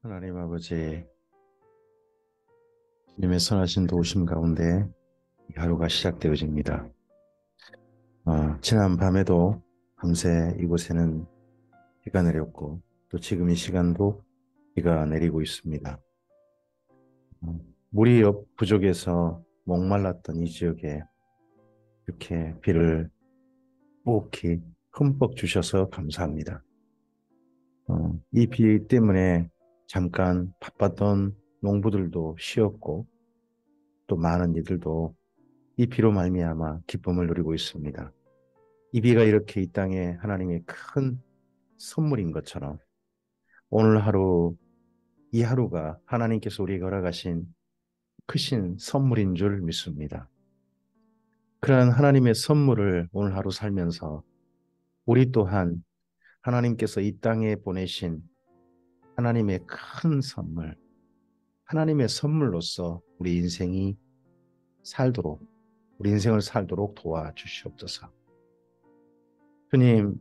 하나님 아버지, 주님의 선하신 도우심 가운데 이 하루가 시작되어집니다. 지난 밤에도 밤새 이곳에는 비가 내렸고 또 지금 이 시간도 비가 내리고 있습니다. 물이 부족해서 목말랐던 이 지역에 이렇게 비를 묵히 흠뻑 주셔서 감사합니다. 이 비 때문에 잠깐 바빴던 농부들도 쉬었고 또 많은 이들도 이 비로 말미암아 기쁨을 누리고 있습니다. 이 비가 이렇게 이 땅에 하나님의 큰 선물인 것처럼 오늘 하루, 이 하루가 하나님께서 우리에게 허락하신 크신 선물인 줄 믿습니다. 그러한 하나님의 선물을 오늘 하루 살면서 우리 또한 하나님께서 이 땅에 보내신 하나님의 큰 선물, 하나님의 선물로서 우리 인생이 살도록, 우리 인생을 살도록 도와주시옵소서. 주님,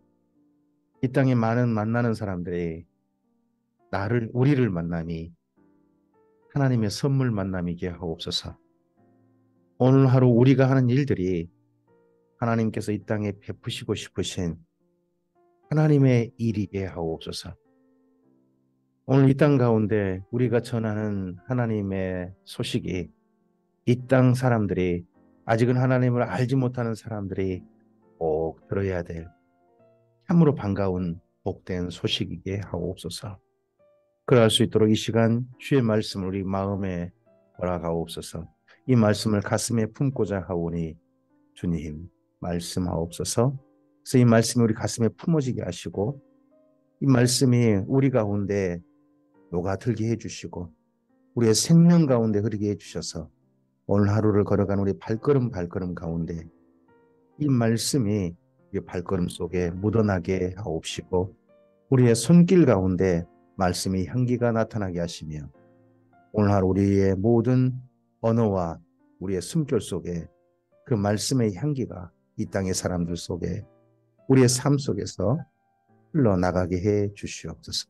이 땅에 많은 만나는 사람들이 우리를 만남이 하나님의 선물 만남이게 하옵소서. 오늘 하루 우리가 하는 일들이 하나님께서 이 땅에 베푸시고 싶으신 하나님의 일이게 하옵소서. 오늘 이 땅 가운데 우리가 전하는 하나님의 소식이 이 땅 사람들이 아직은 하나님을 알지 못하는 사람들이 꼭 들어야 될 참으로 반가운 복된 소식이게 하옵소서. 그러할 수 있도록 이 시간 주의 말씀을 우리 마음에 허락하옵소서. 이 말씀을 가슴에 품고자 하오니 주님 말씀하옵소서. 그래서 이 말씀이 우리 가슴에 품어지게 하시고 이 말씀이 우리 가운데 녹아들게 해주시고 우리의 생명 가운데 흐르게 해주셔서 오늘 하루를 걸어가는 우리 발걸음 발걸음 가운데 이 말씀이 우리 발걸음 속에 묻어나게 하옵시고 우리의 손길 가운데 말씀의 향기가 나타나게 하시며 오늘 하루 우리의 모든 언어와 우리의 숨결 속에 그 말씀의 향기가 이 땅의 사람들 속에 우리의 삶 속에서 흘러나가게 해 주시옵소서.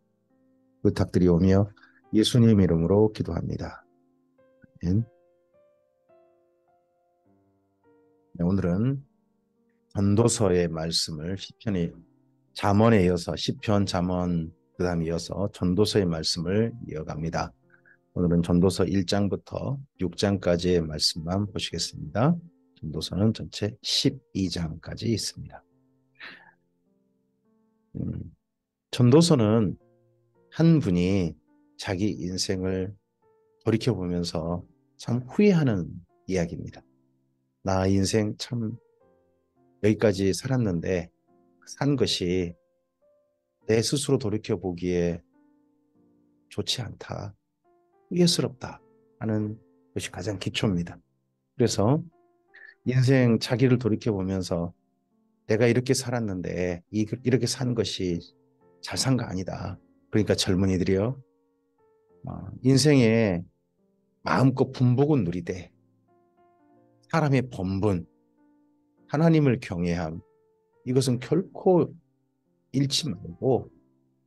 부탁드리오며 예수님 이름으로 기도합니다. 아멘. 네, 오늘은 전도서의 말씀을 시편이 잠언에 이어서 시편 잠언 그다음 이어서 전도서의 말씀을 이어갑니다. 오늘은 전도서 1장부터 6장까지의 말씀만 보시겠습니다. 전도서는 전체 12장까지 있습니다. 전도서는 한 분이 자기 인생을 돌이켜보면서 참 후회하는 이야기입니다. 나 인생 참 여기까지 살았는데 산 것이 내 스스로 돌이켜보기에 좋지 않다, 후회스럽다 하는 것이 가장 기초입니다. 그래서 인생 자기를 돌이켜보면서 내가 이렇게 살았는데 이렇게 산 것이 잘 산 거 아니다. 그러니까 젊은이들이요. 인생에 마음껏 분복은 누리되 사람의 본분, 하나님을 경외함 이것은 결코 잃지 말고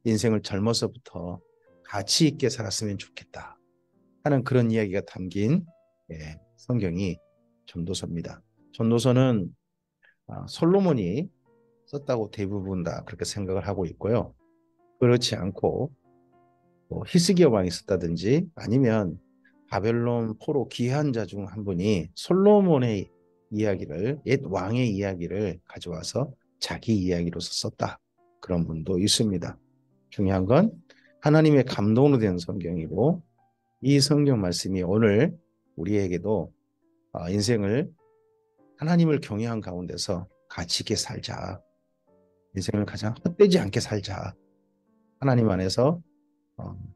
인생을 젊어서부터 가치 있게 살았으면 좋겠다 하는 그런 이야기가 담긴 성경이 전도서입니다. 전도서는 솔로몬이 썼다고 대부분 다 그렇게 생각을 하고 있고요. 그렇지 않고 히스기야 왕이 썼다든지 아니면 바벨론 포로 귀한 자 중 한 분이 솔로몬의 이야기를 옛 왕의 이야기를 가져와서 자기 이야기로서 썼다. 그런 분도 있습니다. 중요한 건 하나님의 감동으로 된 성경이고 이 성경 말씀이 오늘 우리에게도 인생을 하나님을 경외한 가운데서 가치 있게 살자. 인생을 가장 헛되지 않게 살자. 하나님 안에서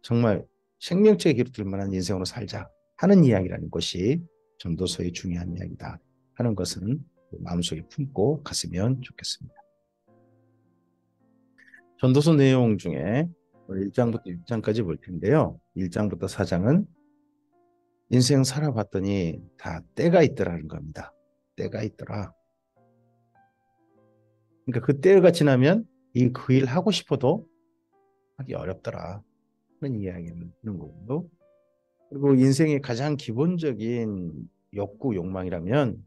정말 생명체에 기록될 만한 인생으로 살자 하는 이야기라는 것이 전도서의 중요한 이야기다 하는 것은 마음속에 품고 갔으면 좋겠습니다. 전도서 내용 중에 1장부터 6장까지 볼 텐데요. 1장부터 4장은 인생 살아봤더니 다 때가 있더라는 겁니다. 때가 있더라. 그러니까 그 때가 지나면 그 일 하고 싶어도 하기 어렵더라. 그런 이야기를 하는 거고요. 그리고 인생의 가장 기본적인 욕구, 욕망이라면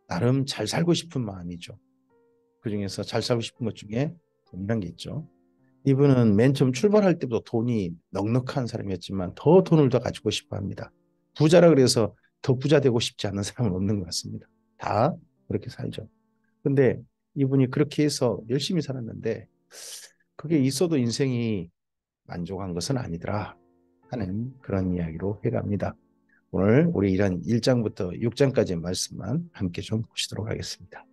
나름 잘 살고 싶은 마음이죠. 그중에서 잘 살고 싶은 것 중에 돈이란 게 있죠. 이분은 맨 처음 출발할 때부터 돈이 넉넉한 사람이었지만 더 돈을 더 가지고 싶어 합니다. 부자라 그래서 더 부자 되고 싶지 않은 사람은 없는 것 같습니다. 다 그렇게 살죠. 근데 이분이 그렇게 해서 열심히 살았는데 그게 있어도 인생이 만족한 것은 아니더라 하는 그런 이야기로 해갑니다. 오늘 우리 이런 1장부터 6장까지의 말씀만 함께 좀 보시도록 하겠습니다.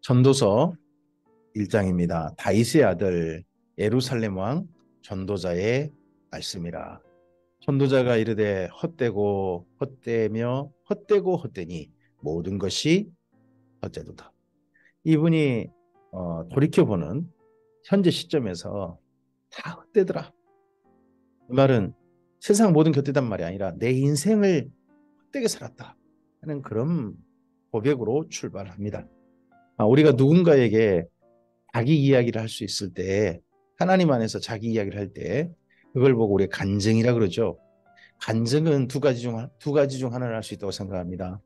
전도서 1장입니다. 다윗의 아들 예루살렘 왕 전도자의 말씀이라. 전도자가 이르되 헛되고 헛되며 헛되고 헛되니 모든 것이 헛되도다. 이분이 돌이켜보는 현재 시점에서 다 헛되더라. 이 말은 세상 모든 게 헛되단 말이 아니라 내 인생을 헛되게 살았다 하는 그런 고백으로 출발합니다. 우리가 누군가에게 자기 이야기를 할 수 있을 때 하나님 안에서 자기 이야기를 할 때 그걸 보고 우리가 간증이라 그러죠. 간증은 두 가지 중 하나를 할 수 있다고 생각합니다.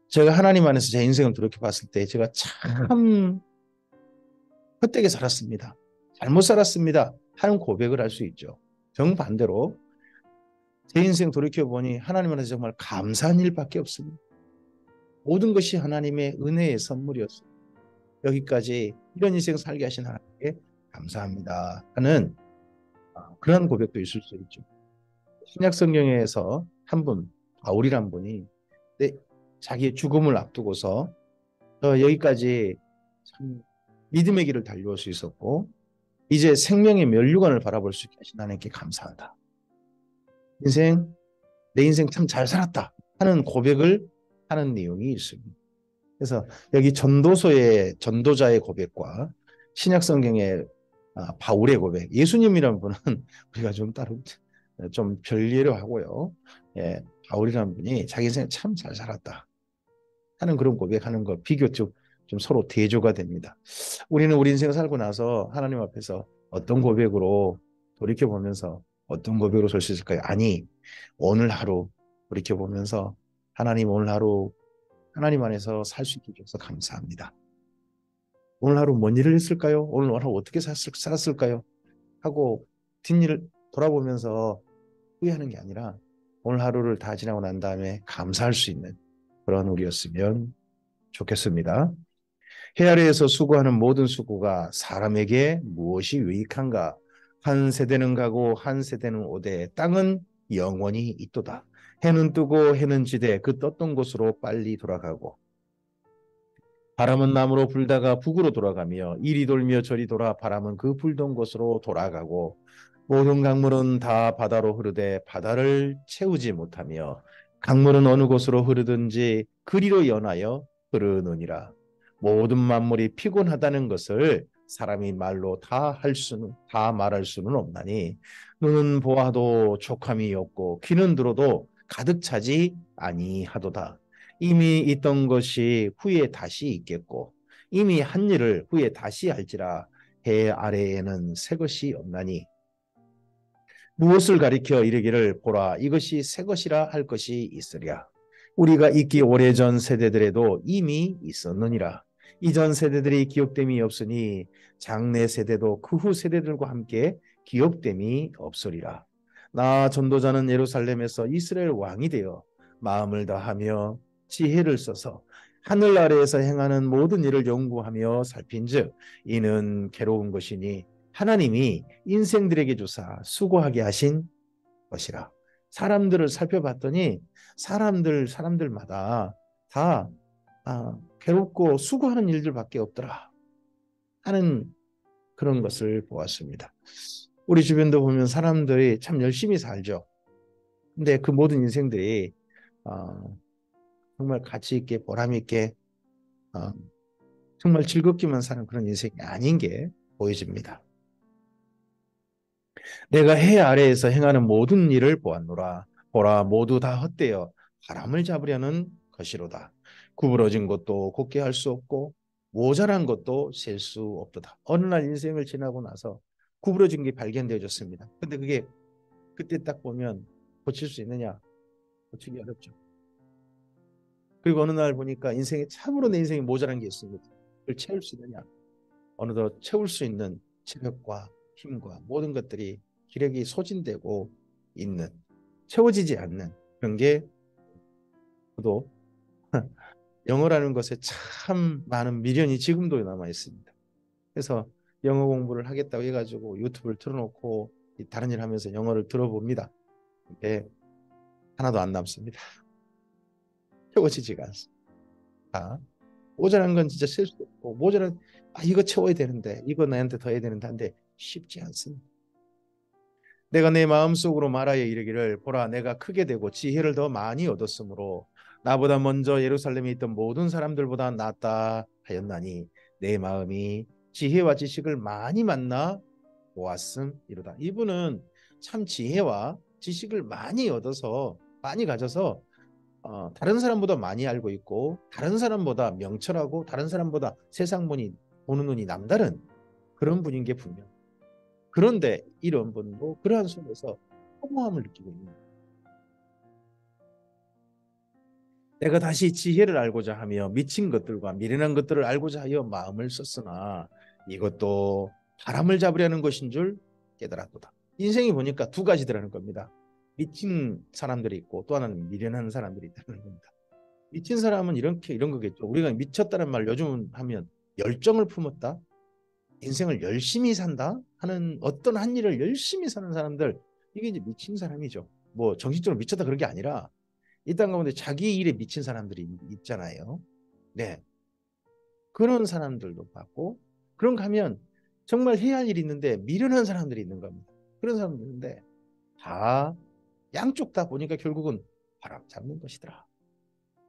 제가 하나님 안에서 제 인생을 돌이켜 봤을 때 제가 참 헛되게 살았습니다. 잘못 살았습니다. 하는 고백을 할 수 있죠. 정반대로 제 인생 돌이켜 보니 하나님 안에서 정말 감사한 일밖에 없습니다. 모든 것이 하나님의 은혜의 선물이었어요. 여기까지 이런 인생 살게 하신 하나님께 감사합니다 하는 그런 고백도 있을 수 있죠. 신약 성경에서 한 분, 바울이란 분이 자기의 죽음을 앞두고서 여기까지 참 믿음의 길을 달려올 수 있었고 이제 생명의 면류관을 바라볼 수 있게 하신 하나님께 감사하다. 내 인생 참 잘 살았다 하는 고백을 하는 내용이 있습니다. 그래서 여기 전도서의 전도자의 고백과 신약 성경의 바울의 고백, 예수님이라는 분은 우리가 좀 따로 좀 별개로 하고요. 예, 바울이라는 분이 자기 인생 참 잘 살았다 하는 그런 고백하는 거 비교적 좀 서로 대조가 됩니다. 우리는 우리 인생을 살고 나서 하나님 앞에서 어떤 고백으로 돌이켜보면서 어떤 고백으로 설 수 있을까요? 아니, 오늘 하루 돌이켜보면서 하나님 오늘 하루 하나님 안에서 살 수 있게 해주셔서 감사합니다. 오늘 하루 뭔 일을 했을까요? 오늘 하루 어떻게 살았을까요? 하고 뒷일을 돌아보면서 후회하는 게 아니라 오늘 하루를 다 지나고 난 다음에 감사할 수 있는 그런 우리였으면 좋겠습니다. 해 아래에서 수고하는 모든 수고가 사람에게 무엇이 유익한가? 한 세대는 가고 한 세대는 오되 땅은 영원히 있도다. 해는 뜨고 해는 지되 그 떴던 곳으로 빨리 돌아가고 바람은 남으로 불다가 북으로 돌아가며 이리 돌며 저리 돌아 바람은 그 불던 곳으로 돌아가고 모든 강물은 다 바다로 흐르되 바다를 채우지 못하며 강물은 어느 곳으로 흐르든지 그리로 연하여 흐르느니라. 모든 만물이 피곤하다는 것을 사람이 말로 다 말할 수는 없나니 눈은 보아도 족함이 없고 귀는 들어도 가득 차지 아니하도다. 이미 있던 것이 후에 다시 있겠고 이미 한 일을 후에 다시 할지라 해 아래에는 새 것이 없나니 무엇을 가리켜 이르기를 보라 이것이 새 것이라 할 것이 있으랴. 우리가 있기 오래전 세대들에도 이미 있었느니라. 이전 세대들이 기억됨이 없으니 장래 세대도 그 후 세대들과 함께 기억됨이 없으리라. 나 전도자는 예루살렘에서 이스라엘 왕이 되어 마음을 다하며 지혜를 써서 하늘 아래에서 행하는 모든 일을 연구하며 살핀즉 이는 괴로운 것이니 하나님이 인생들에게 주사 수고하게 하신 것이라. 사람들을 살펴봤더니 사람들마다 다 괴롭고 수고하는 일들밖에 없더라 하는 그런 것을 보았습니다. 우리 주변도 보면 사람들이 참 열심히 살죠. 근데 그 모든 인생들이 정말 가치 있게 보람 있게 정말 즐겁기만 사는 그런 인생이 아닌 게 보여집니다. 내가 해 아래에서 행하는 모든 일을 보았노라. 보라 모두 다 헛되어 바람을 잡으려는 것이로다. 구부러진 것도 곧게 할 수 없고 모자란 것도 셀 수 없도다. 어느 날 인생을 지나고 나서 구부러진 게 발견되어졌습니다. 근데 그게 그때 딱 보면 고칠 수 있느냐? 고치기 어렵죠. 그리고 어느 날 보니까 인생에 참으로 내 인생에 모자란 게 있습니다. 그걸 채울 수 있느냐? 어느덧 채울 수 있는 체력과 힘과 모든 것들이 기력이 소진되고 있는 채워지지 않는 그런 게 저도 영어라는 것에 참 많은 미련이 지금도 남아 있습니다. 그래서 영어 공부를 하겠다고 해가지고 유튜브를 틀어놓고 다른 일 하면서 영어를 들어봅니다. 근데 하나도 안 남습니다. 채워지지가 않습니다. 모자란 건 진짜 쓸 수 없고 모자란 이거 채워야 되는데 이거 나한테 더 해야 되는데 한데 쉽지 않습니다. 내가 내 마음속으로 말하여 이르기를 보라 내가 크게 되고 지혜를 더 많이 얻었으므로 나보다 먼저 예루살렘에 있던 모든 사람들보다 낫다 하였나니 내 마음이 지혜와 지식을 많이 만나 보았음이로다. 이분은 참 지혜와 지식을 많이 얻어서 많이 가져서 다른 사람보다 많이 알고 있고 다른 사람보다 명철하고 다른 사람보다 세상 보는 눈이 남다른 그런 분인 게 분명. 그런데 이런 분도 그러한 속에서 허무함을 느끼고 있는 거예요. 내가 다시 지혜를 알고자 하며 미친 것들과 미련한 것들을 알고자 하여 마음을 썼으나 이것도 바람을 잡으려는 것인 줄 깨달았도다. 인생이 보니까 두 가지더라는 겁니다. 미친 사람들이 있고 또 하나는 미련한 사람들이 있다는 겁니다. 미친 사람은 이런 거겠죠. 우리가 미쳤다는 말 요즘 하면 열정을 품었다. 인생을 열심히 산다 하는 어떤 한 일을 열심히 사는 사람들 이게 이제 미친 사람이죠. 뭐 정신적으로 미쳤다 그런 게 아니라 이 땅 가운데 자기 일에 미친 사람들이 있잖아요. 네. 그런 사람들도 봤고 그런가 하면 정말 해야 할 일이 있는데 미련한 사람들이 있는 겁니다. 그런 사람들 있는데 다 양쪽 다 보니까 결국은 바람 잡는 것이더라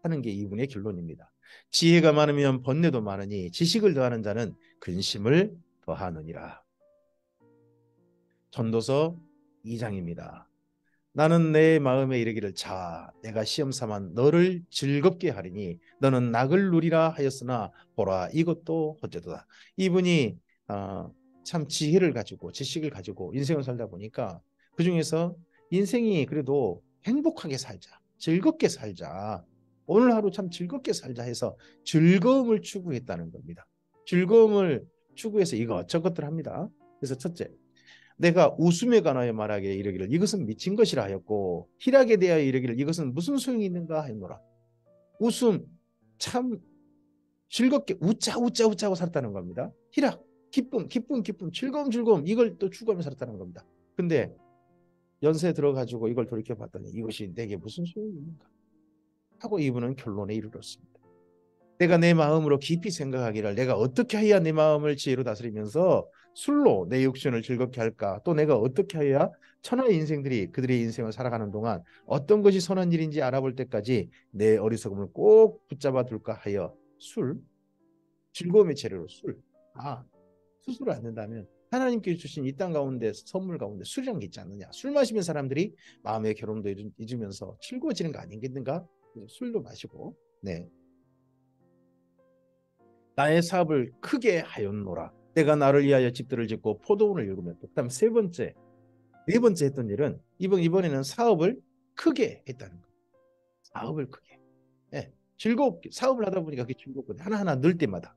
하는 게 이분의 결론입니다. 지혜가 많으면 번뇌도 많으니 지식을 더하는 자는 근심을 더하느니라. 전도서 2장입니다. 나는 내 마음에 이르기를 자 내가 시험 삼아 너를 즐겁게 하리니 너는 낙을 누리라 하였으나 보라 이것도 헛되도다. 이분이 참 지혜를 가지고 지식을 가지고 인생을 살다 보니까 그중에서 인생이 그래도 행복하게 살자 즐겁게 살자 오늘 하루 참 즐겁게 살자 해서 즐거움을 추구했다는 겁니다. 즐거움을 추구해서 이것저것들 합니다. 그래서 첫째 내가 웃음에 관하여 말하기에 이르기를 이것은 미친 것이라 하였고 희락에 대하여 이르기를 이것은 무슨 소용이 있는가 하였노라. 웃음 참 즐겁게 웃자 웃자 웃자 하고 살았다는 겁니다. 희락 기쁨 기쁨 기쁨 즐거움 즐거움 이걸 또 추구하며 살았다는 겁니다. 근데 연세 들어가지고 이걸 돌이켜 봤더니 이것이 내게 무슨 소용이 있는가 하고 이분은 결론에 이르렀습니다. 내가 내 마음으로 깊이 생각하기를 내가 어떻게 해야 내 마음을 지혜로 다스리면서 술로 내 육신을 즐겁게 할까? 또 내가 어떻게 해야 천하의 인생들이 그들의 인생을 살아가는 동안 어떤 것이 선한 일인지 알아볼 때까지 내 어리석음을 꼭 붙잡아 둘까 하여 술, 즐거움의 재료로 술. 스스로 안 된다면 하나님께서 주신 이 땅 가운데 선물 가운데 술이란 게 있지 않느냐. 술 마시면 사람들이 마음의 결혼도 잊으면서 즐거워지는 거 아니겠는가? 술도 마시고 네. 나의 사업을 크게 하였노라. 내가 나를 위하여 집들을 짓고 포도원을 일구며 그다음 네 번째 했던 일은 이번에는 사업을 크게 했다는 거예요. 사업을 크게. 예, 즐겁게 사업을 하다 보니까 그게 즐겁거든요. 하나하나 늘 때마다.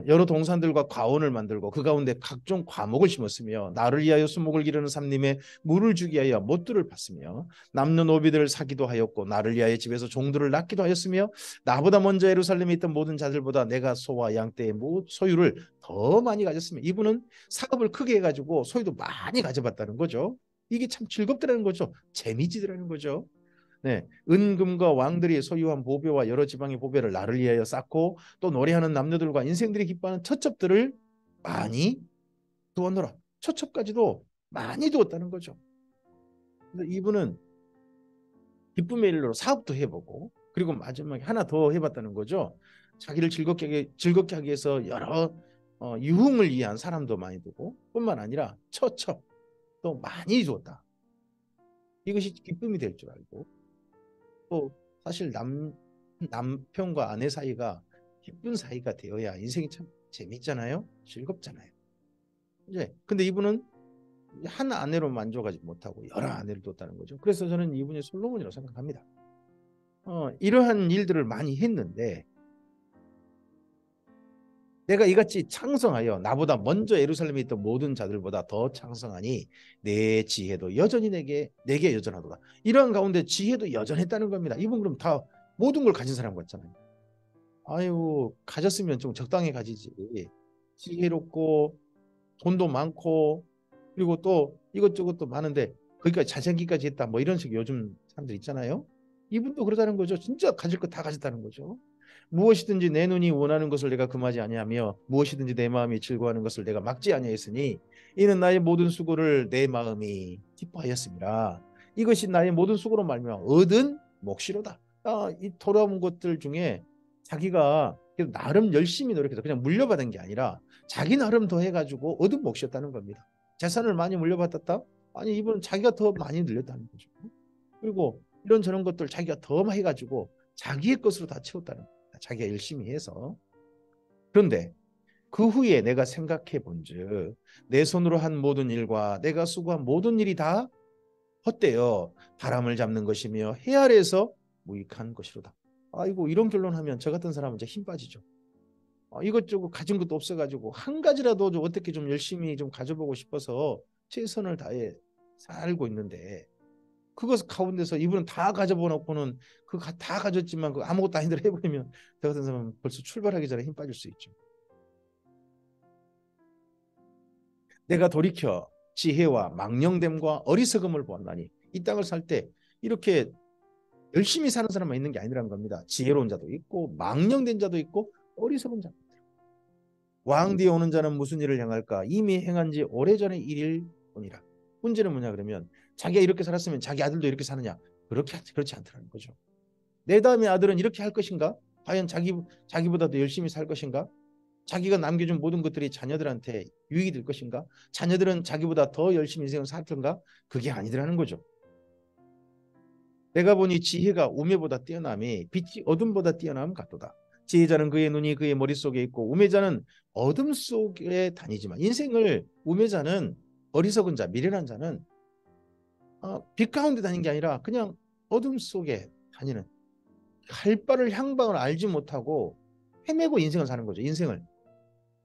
여러 동산들과 과원을 만들고 그 가운데 각종 과목을 심었으며 나를 위하여 수목을 기르는 삼림에 물을 주기 위하여 못들을 팠으며 남녀노비들을 사기도 하였고 나를 위하여 집에서 종들을 낳기도 하였으며 나보다 먼저 예루살렘에 있던 모든 자들보다 내가 소와 양떼의 소유를 더 많이 가졌으며 이분은 사업을 크게 해가지고 소유도 많이 가져봤다는 거죠. 이게 참 즐겁더라는 거죠. 재미지더라는 거죠. 네, 은금과 왕들이 소유한 보배와 여러 지방의 보배를 나를 위하여 쌓고 또 노래하는 남녀들과 인생들이 기뻐하는 처첩들을 많이 두었노라. 처첩까지도 많이 두었다는 거죠. 그래서 이분은 기쁨의 일로 사업도 해보고 그리고 마지막에 하나 더 해봤다는 거죠. 자기를 즐겁게 하기 위해서 여러 유흥을 위한 사람도 많이 두고 뿐만 아니라 처첩도 많이 두었다. 이것이 기쁨이 될 줄 알고 또 사실 남편과 아내 사이가 기쁜 사이가 되어야 인생이 참 재밌잖아요. 즐겁잖아요. 이제 근데 이분은 한 아내로 만족하지 못하고 여러 아내를 뒀다는 거죠. 그래서 저는 이분이 솔로몬이라고 생각합니다. 이러한 일들을 많이 했는데 내가 이같이 창성하여 나보다 먼저 예루살렘에 있던 모든 자들보다 더 창성하니 내 지혜도 여전히 내게 여전하도다. 이러한 가운데 지혜도 여전했다는 겁니다. 이분 그럼 다 모든 걸 가진 사람 같잖아요. 아유, 가졌으면 좀 적당히 가지지. 지혜롭고 돈도 많고 그리고 또 이것저것도 많은데 거기까지 자생기까지 했다. 뭐 이런 식 요즘 사람들 있잖아요. 이분도 그러다는 거죠. 진짜 가질 거 다 가졌다는 거죠. 무엇이든지 내 눈이 원하는 것을 내가 금하지 아니하며 무엇이든지 내 마음이 즐거워하는 것을 내가 막지 아니하였으니 이는 나의 모든 수고를 내 마음이 기뻐하였습니다. 이것이 나의 모든 수고로 말미암아 얻은 몫이로다. 이 돌아온 것들 중에 자기가 나름 열심히 노력해서 그냥 물려받은 게 아니라 자기 나름 더 해가지고 얻은 몫이었다는 겁니다. 재산을 많이 물려받았다? 아니 이분은 자기가 더 많이 늘렸다는 거죠. 그리고 이런 저런 것들 자기가 더 해가지고 자기의 것으로 다 채웠다는 겁니다. 자기가 열심히 해서. 그런데 그 후에 내가 생각해 본즉 내 손으로 한 모든 일과 내가 수고한 모든 일이 다 헛되어 바람을 잡는 것이며 해 아래에서 무익한 것이로다. 아이고 이런 결론하면 저 같은 사람은 이제 힘 빠지죠. 이것저것 가진 것도 없어가지고 한 가지라도 좀 어떻게 좀 열심히 좀 가져보고 싶어서 최선을 다해 살고 있는데 그것 가운데서 이분은 다 가져보놓고는 그 다 가졌지만 그 아무것도 아닌 대로 해버리면 저 같은 사람은 벌써 출발하기 전에 힘 빠질 수 있죠. 내가 돌이켜 지혜와 망령됨과 어리석음을 보았나니 이 땅을 살 때 이렇게 열심히 사는 사람만 있는 게 아니라는 겁니다. 지혜로운 자도 있고 망령된 자도 있고 어리석은 자도 있고. 왕 뒤에 오는 자는 무슨 일을 향할까? 이미 행한 지 오래전의 일일 뿐이라. 문제는 뭐냐 그러면 자기가 이렇게 살았으면 자기 아들도 이렇게 사느냐? 그렇지 않더라는 거죠. 내 다음에 아들은 이렇게 할 것인가? 과연 자기보다도 열심히 살 것인가? 자기가 남겨준 모든 것들이 자녀들한테 유익이 될 것인가? 자녀들은 자기보다 더 열심히 인생을 살 건가? 그게 아니더라는 거죠. 내가 보니 지혜가 우매보다 뛰어남이 빛이 어둠보다 뛰어남 같도다. 지혜자는 그의 눈이 그의 머릿속에 있고 우매자는 어둠 속에 다니지만 인생을 우매자는 어리석은 자, 미련한 자는 빛 가운데 다니는 게 아니라 그냥 어둠 속에 다니는 갈 바를 향방을 알지 못하고 헤매고 인생을 사는 거죠. 인생을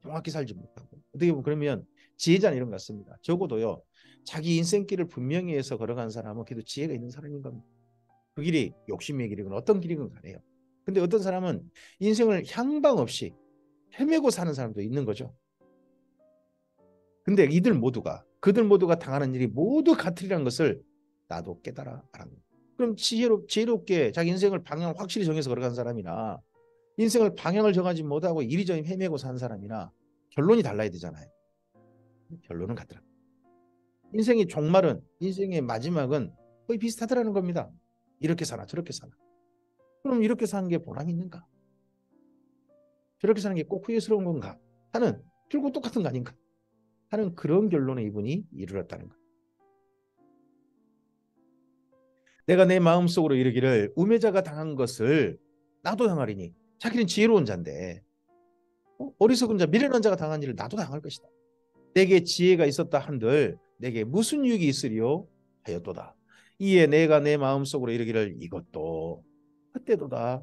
정확히 살지 못하고 어떻게 보면 그러면 지혜자는 이런 것 같습니다. 적어도요 자기 인생길을 분명히 해서 걸어간 사람은 그래도 지혜가 있는 사람인 겁니다. 그 길이 욕심의 길이건 어떤 길이건 간에요. 근데 어떤 사람은 인생을 향방 없이 헤매고 사는 사람도 있는 거죠. 근데 그들 모두가 당하는 일이 모두 같으리라는 것을 나도 깨달아 알았다. 그럼 지혜롭게 자기 인생을 방향 확실히 정해서 걸어간 사람이나 인생을 방향을 정하지 못하고 이리저리 헤매고 산 사람이나 결론이 달라야 되잖아요. 결론은 같더라. 인생의 마지막은 거의 비슷하더라는 겁니다. 이렇게 사나 저렇게 사나. 그럼 이렇게 사는 게 보람 있는가? 저렇게 사는 게 꼭 후회스러운 건가? 하는 결국 똑같은 거 아닌가? 하는 그런 결론에 이분이 이르렀다는 것. 내가 내 마음속으로 이르기를 우매자가 당한 것을 나도 당하리니 자기는 지혜로운 자인데 어리석은 자 미련한 자가 당한 일을 나도 당할 것이다. 내게 지혜가 있었다 한들 내게 무슨 유익이 있으리요 하였도다. 이에 내가 내 마음속으로 이르기를 이것도 헛되도다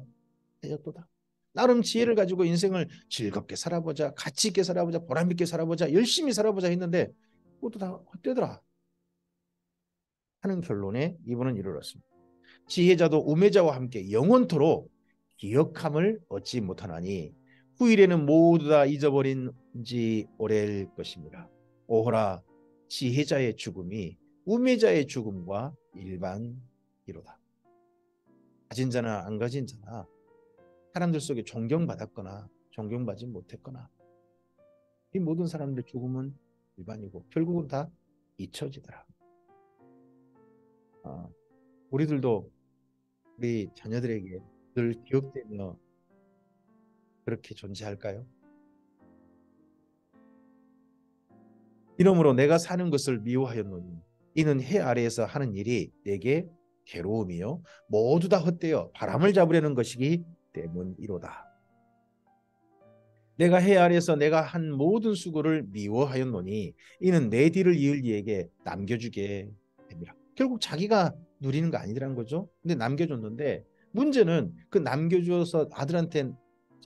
하였도다. 나름 지혜를 가지고 인생을 즐겁게 살아보자, 가치 있게 살아보자, 보람 있게 살아보자, 열심히 살아보자 했는데 그것도 다 헛되더라 하는 결론에 이분은 이르렀습니다. 지혜자도 우매자와 함께 영원토록 기억함을 얻지 못하나니 후일에는 모두 다 잊어버린 지 오래일 것입니다. 오호라 지혜자의 죽음이 우매자의 죽음과 일반이로다. 가진 자나 안 가진 자나 사람들 속에 존경받았거나 존경받지 못했거나 이 모든 사람들의 죽음은 일반이고 결국은 다 잊혀지더라. 우리들도 우리 자녀들에게 늘 기억되며 그렇게 존재할까요? 이러므로 내가 사는 것을 미워하였노니 이는 해 아래에서 하는 일이 내게 괴로움이요 모두 다 헛되어 바람을 잡으려는 것이기 때문이로다. 내가 해 아래에서 내가 한 모든 수고를 미워하였노니 이는 내 뒤를 이을 이에게 남겨주게 됩니다. 결국 자기가 누리는 거 아니더란 거죠. 근데 남겨줬는데 문제는 그 남겨줘서 아들한테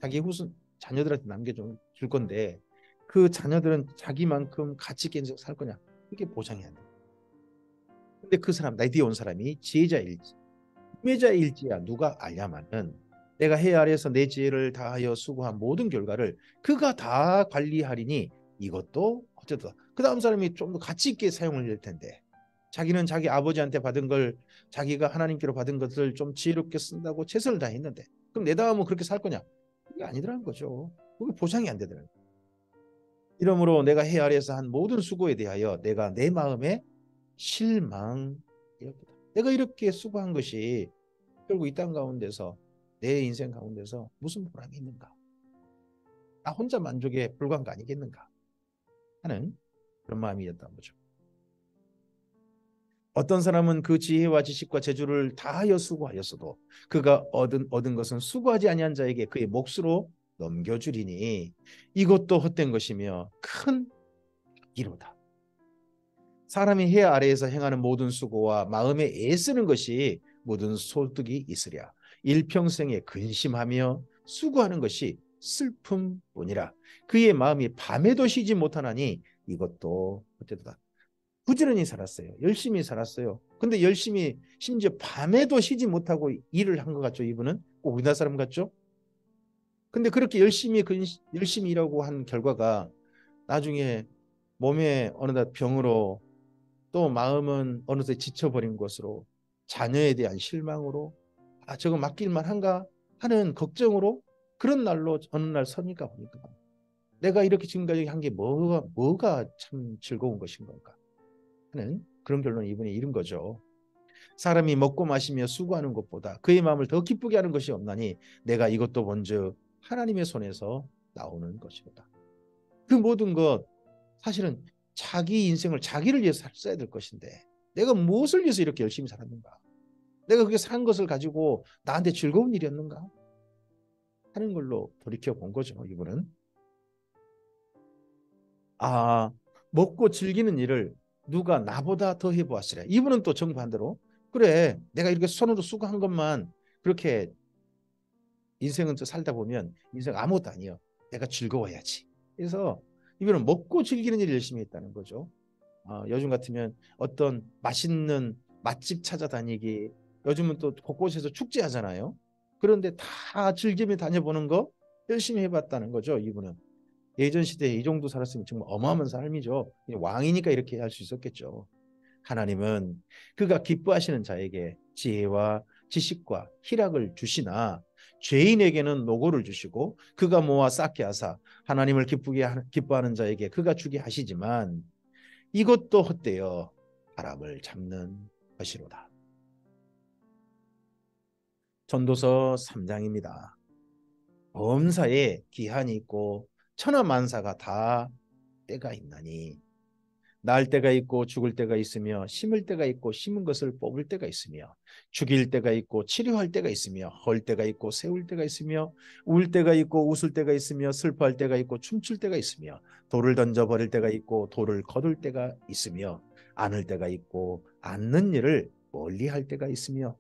자기 후손 자녀들한테 남겨줄 건데 그 자녀들은 자기만큼 가치 있게 살 거냐? 그게 보장이 안 돼. 근데 그 사람 나 뒤에 온 사람이 지혜자일지 매자일지야 누가 알냐마는 내가 해 아래에서 내 지혜를 다하여 수고한 모든 결과를 그가 다 관리하리니 이것도 어쨌든 그 다음 사람이 좀 더 가치 있게 사용을 할 텐데 자기는 자기 아버지한테 받은 걸 자기가 하나님께로 받은 것을 좀 지혜롭게 쓴다고 최선을 다했는데 그럼 내 다음은 그렇게 살 거냐? 그게 아니더라는 거죠. 그게 보상이 안 되더라는 거예요. 이러므로 내가 해 아래에서 한 모든 수고에 대하여 내가 내 마음에 실망이었다. 내가 이렇게 수고한 것이 결국 이 땅 가운데서 내 인생 가운데서 무슨 보람이 있는가? 나 혼자 만족에 불과한 거 아니겠는가? 하는 그런 마음이었던 거죠. 어떤 사람은 그 지혜와 지식과 재주를 다하여 수고하였어도 그가 얻은 것은 수고하지 아니한 자에게 그의 몫으로 넘겨주리니 이것도 헛된 것이며 큰 이로다. 사람이 해 아래에서 행하는 모든 수고와 마음에 애쓰는 것이 모든 소득이 있으랴. 일평생에 근심하며 수고하는 것이 슬픔뿐이라. 그의 마음이 밤에도 쉬지 못하나니 이것도 어쨌다. 부지런히 살았어요. 열심히 살았어요. 근데 열심히 심지어 밤에도 쉬지 못하고 일을 한 것 같죠. 이분은 꼭 우리나라 사람 같죠. 근데 그렇게 열심히 일하고 한 결과가 나중에 몸에 어느덧 병으로 또 마음은 어느새 지쳐버린 것으로 자녀에 대한 실망으로 저거 맡길만 한가 하는 걱정으로 그런 날로 어느 날 서니까 보니까 내가 이렇게 지금까지 한 게 뭐가 참 즐거운 것인 건가 하는 그런 결론을 이분이 이룬 거죠. 사람이 먹고 마시며 수고하는 것보다 그의 마음을 더 기쁘게 하는 것이 없나니 내가 이것도 먼저 하나님의 손에서 나오는 것이로다. 그 모든 것 사실은 자기 인생을 자기를 위해서 써야 될 것인데 내가 무엇을 위해서 이렇게 열심히 살았는가? 내가 그렇게 산 것을 가지고 나한테 즐거운 일이었는가? 하는 걸로 돌이켜 본 거죠. 이분은 아 먹고 즐기는 일을 누가 나보다 더 해보았으랴. 이분은 또 정반대로 그래 내가 이렇게 손으로 수고한 것만 그렇게 인생은 또 살다 보면 인생 아무것도 아니요. 내가 즐거워야지. 그래서 이분은 먹고 즐기는 일을 열심히 했다는 거죠. 요즘 같으면 어떤 맛있는 맛집 찾아다니기 요즘은 또 곳곳에서 축제하잖아요. 그런데 다 즐기며 다녀보는 거 열심히 해봤다는 거죠. 이분은 예전 시대에 이 정도 살았으면 정말 어마어마한 삶이죠. 왕이니까 이렇게 할 수 있었겠죠. 하나님은 그가 기뻐하시는 자에게 지혜와 지식과 희락을 주시나 죄인에게는 노고를 주시고 그가 모아 쌓게 하사 하나님을 기뻐하는 자에게 그가 주게 하시지만 이것도 헛되어 바람을 잡는 것이로다. 전도서 3장입니다. 범사에 기한이 있고 천하만사가 다 때가 있나니 날 때가 있고 죽을 때가 있으며 심을 때가 있고 심은 것을 뽑을 때가 있으며 죽일 때가 있고 치료할 때가 있으며 헐 때가 있고 세울 때가 있으며 울 때가 있고 웃을 때가 있으며 슬퍼할 때가 있고 춤출 때가 있으며 돌을 던져 버릴 때가 있고 돌을 거둘 때가 있으며 안을 때가 있고 않는 일을 멀리할 때가 있으며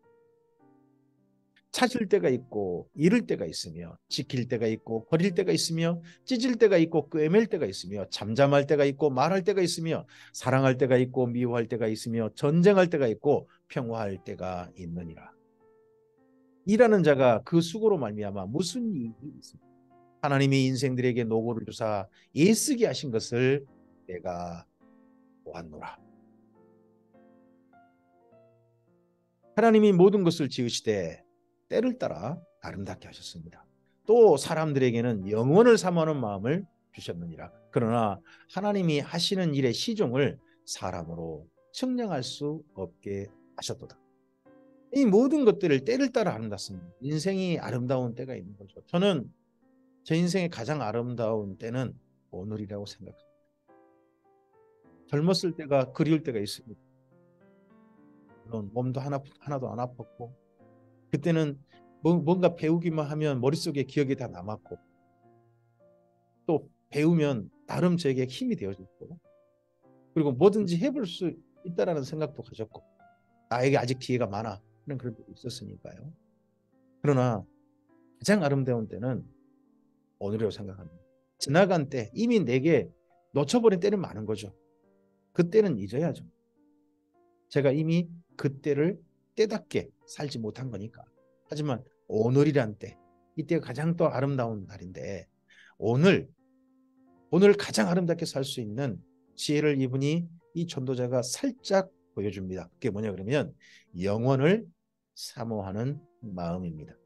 찾을 때가 있고 잃을 때가 있으며 지킬 때가 있고 버릴 때가 있으며 찢을 때가 있고 꿰맬 때가 있으며 잠잠할 때가 있고 말할 때가 있으며 사랑할 때가 있고 미워할 때가 있으며 전쟁할 때가 있고 평화할 때가 있느니라. 일하는 자가 그 수고로 말미암아 무슨 이익이 있습니까? 하나님이 인생들에게 노고를 주사 애쓰게 하신 것을 내가 보았노라. 하나님이 모든 것을 지으시되 때를 따라 아름답게 하셨습니다. 또 사람들에게는 영원을 사모하는 마음을 주셨느니라. 그러나 하나님이 하시는 일의 시종을 사람으로 측량할 수 없게 하셨도다. 이 모든 것들을 때를 따라 아름답습니다. 인생이 아름다운 때가 있는 거죠. 저는 제 인생의 가장 아름다운 때는 오늘이라고 생각합니다. 젊었을 때가 그리울 때가 있습니다. 물론 몸도 하나도 안 아팠고 그때는 뭔가 배우기만 하면 머릿속에 기억이 다 남았고 또 배우면 나름 저에게 힘이 되어졌고, 그리고 뭐든지 해볼 수 있다라는 생각도 가졌고, 나에게 아직 기회가 많아 하는 그런 게 있었으니까요. 그러나 가장 아름다운 때는 오늘이라고 생각합니다. 지나간 때, 이미 내게 놓쳐버린 때는 많은 거죠. 그때는 잊어야죠. 제가 이미 그때를 때답게 살지 못한 거니까. 하지만 오늘이란 때, 이때가 가장 또 아름다운 날인데, 오늘 가장 아름답게 살 수 있는 지혜를 이분이, 이 전도자가 살짝 보여줍니다. 그게 뭐냐 그러면 영원을 사모하는 마음입니다.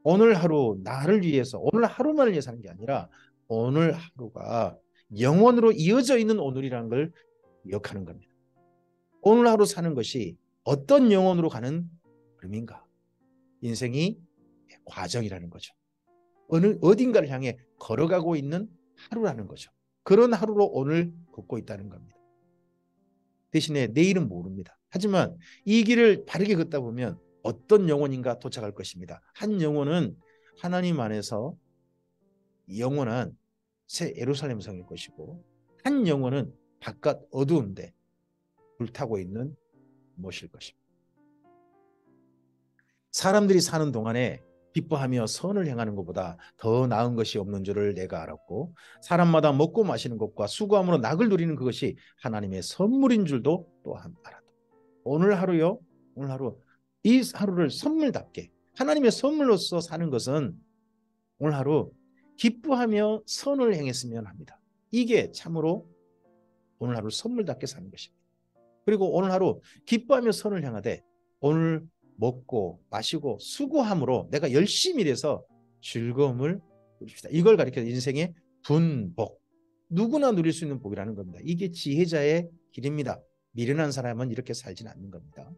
오늘 하루 나를 위해서, 오늘 하루만을 위해 사는 게 아니라 오늘 하루가 영원으로 이어져 있는 오늘이라는 걸 기억하는 겁니다. 오늘 하루 사는 것이 어떤 영혼으로 가는 의미인가? 인생이 과정이라는 거죠. 어딘가를 향해 걸어가고 있는 하루라는 거죠. 그런 하루로 오늘 걷고 있다는 겁니다. 대신에 내일은 모릅니다. 하지만 이 길을 바르게 걷다 보면 어떤 영혼인가 도착할 것입니다. 한 영혼은 하나님 안에서 영원한 새 예루살렘 성일 것이고, 한 영혼은 바깥 어두운데 불타고 있는 못일 것입니다. 사람들이 사는 동안에 기뻐하며 선을 행하는 것보다 더 나은 것이 없는 줄을 내가 알았고, 사람마다 먹고 마시는 것과 수고함으로 낙을 누리는 그것이 하나님의 선물인 줄도 또한 알았다. 오늘 하루요, 오늘 하루, 이 하루를 선물답게 하나님의 선물로서 사는 것은 오늘 하루 기뻐하며 선을 행했으면 합니다. 이게 참으로 오늘 하루 선물답게 사는 것입니다. 그리고 오늘 하루 기뻐하며 선을 향하되 오늘 먹고 마시고 수고함으로 내가 열심히 일해서 즐거움을 누립시다. 이걸 가리켜 인생의 분복. 누구나 누릴 수 있는 복이라는 겁니다. 이게 지혜자의 길입니다. 미련한 사람은 이렇게 살지는 않는 겁니다.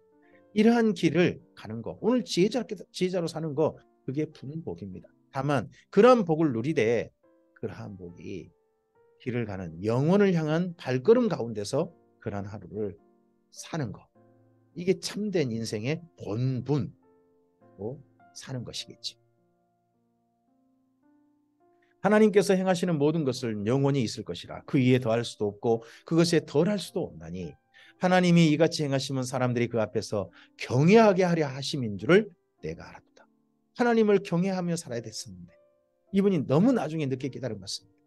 이러한 길을 가는 거, 오늘 지혜자로 사는 거, 그게 분복입니다. 다만 그러한 복을 누리되 그러한 복이 길을 가는 영혼을 향한 발걸음 가운데서 그러한 하루를 사는 것, 이게 참된 인생의 본분으로 사는 것이겠지. 하나님께서 행하시는 모든 것을 영원히 있을 것이라 그 위에 더할 수도 없고 그것에 덜할 수도 없나니 하나님이 이같이 행하시면 사람들이 그 앞에서 경외하게 하려 하심인 줄을 내가 알았다. 하나님을 경외하며 살아야 됐었는데 이분이 너무 나중에 늦게 깨달은 것입니다.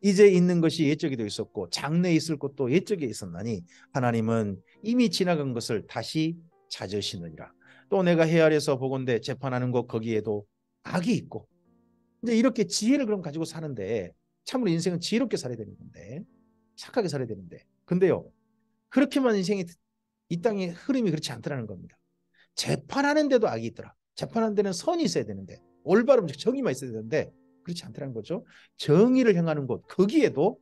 이제 있는 것이 옛적에도 있었고 장래에 있을 것도 옛적에 있었나니 하나님은 이미 지나간 것을 다시 찾으시느니라. 또 내가 헤아려서 보건대 재판하는 것 거기에도 악이 있고, 이제 이렇게 지혜를 그럼 가지고 사는데 참으로 인생은 지혜롭게 살아야 되는 건데, 착하게 살아야 되는데, 근데요 그렇게만 인생이, 이 땅의 흐름이 그렇지 않더라는 겁니다. 재판하는 데도 악이 있더라. 재판하는 데는 선이 있어야 되는데, 올바른 정의만 있어야 되는데 그렇지 않더라는 거죠. 정의를 행하는 곳 거기에도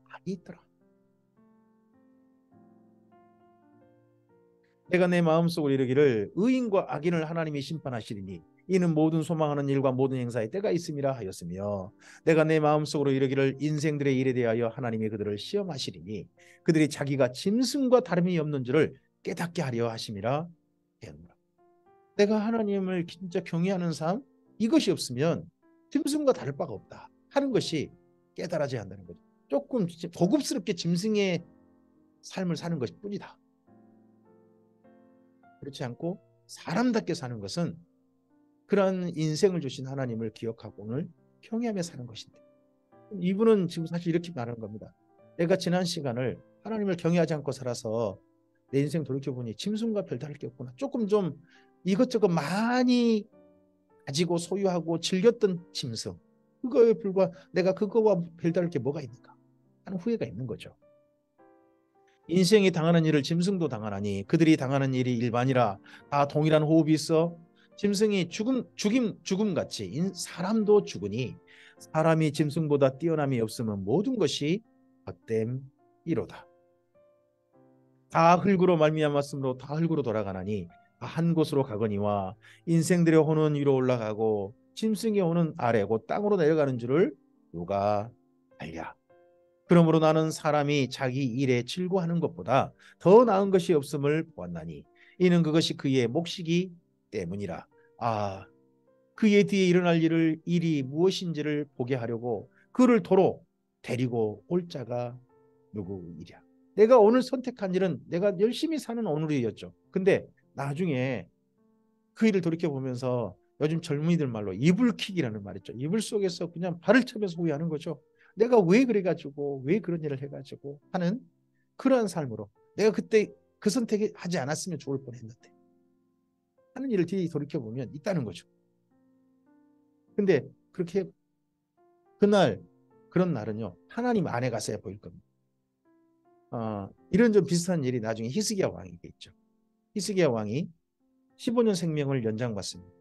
악이 있더라. 내가 내 마음속으로 이르기를 의인과 악인을 하나님이 심판하시리니 이는 모든 소망하는 일과 모든 행사에 때가 있음이라 하였으며, 내가 내 마음속으로 이르기를 인생들의 일에 대하여 하나님이 그들을 시험하시리니 그들이 자기가 짐승과 다름이 없는 줄을 깨닫게 하려 하심이라 하였노라. 내가 하나님을 진짜 경외하는 삶, 이것이 없으면 짐승과 다를 바가 없다 하는 것이 깨달아져야 한다는 거죠. 조금 고급스럽게 짐승의 삶을 사는 것일 뿐이다. 그렇지 않고 사람답게 사는 것은 그러한 인생을 주신 하나님을 기억하고 오늘 경외하며 사는 것인데, 이분은 지금 사실 이렇게 말하는 겁니다. 내가 지난 시간을 하나님을 경외하지 않고 살아서 내 인생 돌이켜보니 짐승과 별다를 게 없구나. 조금 좀 이것저것 많이 가지고 소유하고 즐겼던 짐승, 그거에 불과 내가 그거와 별다를 게 뭐가 있는가 하는 후회가 있는 거죠. 인생이 당하는 일을 짐승도 당하나니 그들이 당하는 일이 일반이라 다 동일한 호흡이 있어 짐승이 죽음같이 사람도 죽으니 사람이 짐승보다 뛰어남이 없으면 모든 것이 헛됨이로다. 다 흙으로 말미암았으므로 다 흙으로 돌아가나니 한 곳으로 가거니와 인생들의 혼은 위로 올라가고 짐승의 혼은 아래 곧 땅으로 내려가는 줄을 누가 알랴. 그러므로 나는 사람이 자기 일에 즐거워하는 것보다 더 나은 것이 없음을 보았나니 이는 그것이 그의 몫이기 때문이라. 그의 뒤에 일어날 일이 무엇인지를 보게 하려고 그를 도로 데리고 올 자가 누구이랴. 내가 오늘 선택한 일은 내가 열심히 사는 오늘이었죠. 근데 나중에 그 일을 돌이켜보면서 요즘 젊은이들 말로 이불킥이라는 말 있죠. 이불 속에서 그냥 발을 차면서 후회하는 거죠. 내가 왜 그래가지고 왜 그런 일을 해가지고 하는 그러한 삶으로 내가 그때 그 선택을 하지 않았으면 좋을 뻔했는데 하는 일을 뒤에 돌이켜보면 있다는 거죠. 근데 그렇게 그날 그런 날은요 하나님 안에 가서야 보일 겁니다. 이런 좀 비슷한 일이 나중에 히스기야 왕에게 있죠. 히스기야 왕이 15년 생명을 연장받습니다.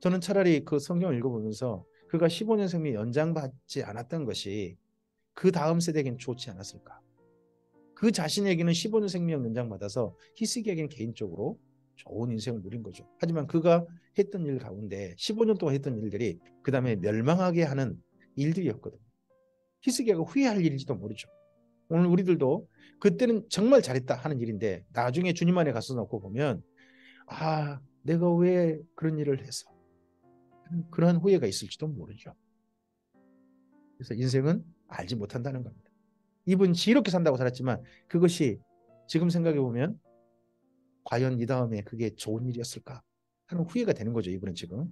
저는 차라리 그 성경을 읽어보면서 그가 15년 생명 연장받지 않았던 것이 그 다음 세대에겐 좋지 않았을까. 그 자신에게는 15년 생명 연장받아서 히스기야에게는 개인적으로 좋은 인생을 누린 거죠. 하지만 그가 했던 일 가운데 15년 동안 했던 일들이 그 다음에 멸망하게 하는 일들이었거든요. 히스기야가 후회할 일인지도 모르죠. 오늘 우리들도 그때는 정말 잘했다 하는 일인데 나중에 주님 안에 가서 놓고 보면 내가 왜 그런 일을 해서 그러한 후회가 있을지도 모르죠. 그래서 인생은 알지 못한다는 겁니다. 이분 지혜롭게 산다고 살았지만 그것이 지금 생각해 보면 과연 이 다음에 그게 좋은 일이었을까 하는 후회가 되는 거죠. 이분은 지금.